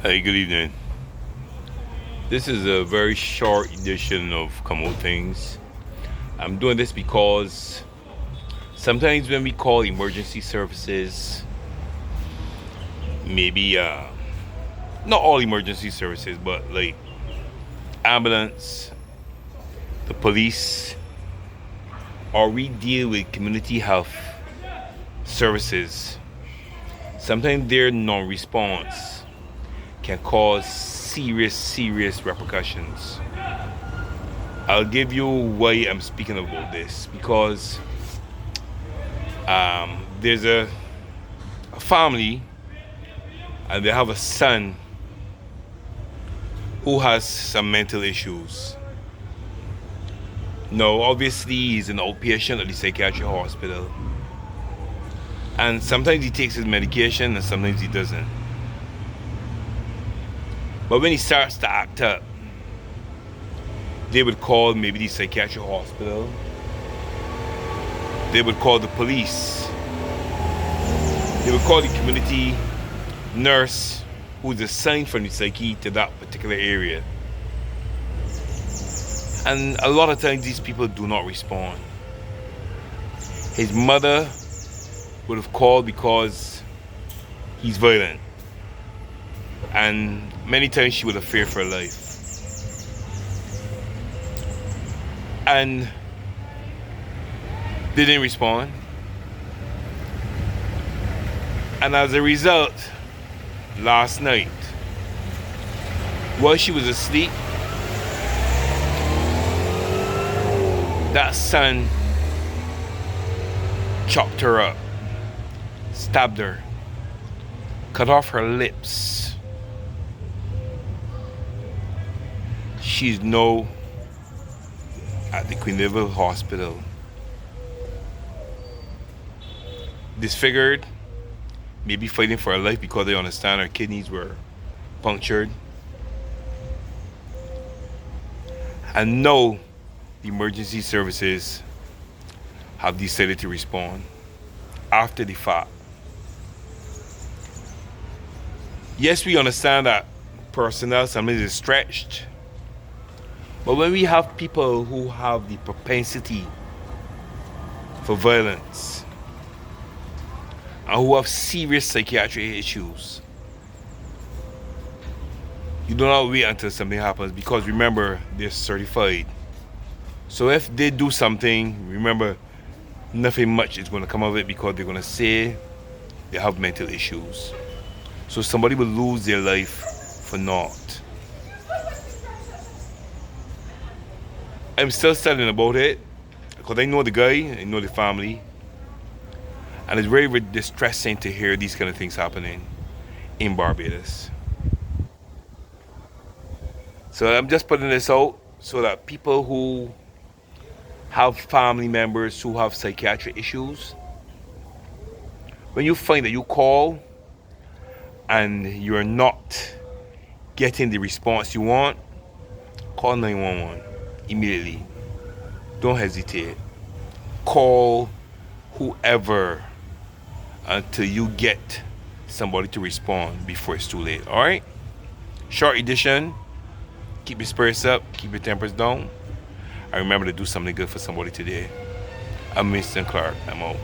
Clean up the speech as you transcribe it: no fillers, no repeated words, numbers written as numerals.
Hey, good evening. This is a very short edition of Tings. I'm doing this because sometimes when we call emergency services, maybe not all emergency services, but like ambulance, the police, or we deal with community health services, sometimes their non-response can cause serious repercussions. I'll give you why I'm speaking about this because there's a family and they have a son who has some mental issues. Now, obviously, he's an outpatient at the psychiatric hospital, and sometimes he takes his medication and sometimes he doesn't. But when he starts to act up, they would call maybe the psychiatric hospital. They would call the police. They would call the community nurse who's assigned from the psyche to that particular area. And a lot of times these people do not respond. His mother would have called because he's violent. And many times she would have feared for her life. And they didn't respond. And as a result, last night, while she was asleep, that son chopped her up, stabbed her, cut off her lips. She's now at the Queenville Hospital, disfigured, maybe fighting for her life because they understand her kidneys were punctured. And no, the emergency services have decided to respond after the fact. Yes, we understand that personnel sometimes is stretched, but when we have people who have the propensity for violence and who have serious psychiatric issues, you do not wait until something happens, because remember, they're certified. So if they do something, remember, nothing much is going to come of it, because they're going to say they have mental issues. So somebody will lose their life for naught. I'm still studying about it because I know the guy, I know the family, and it's very distressing to hear these kind of things happening in Barbados. So I'm just putting this out so that people who have family members who have psychiatric issues, when you find that you call and you're not getting the response you want, call 911 immediately. Don't hesitate. Call whoever until you get somebody to respond before it's too late. All right? Short edition. Keep your spirits up. Keep your tempers down. And remember to do something good for somebody today. I'm Mr. Clark. I'm out.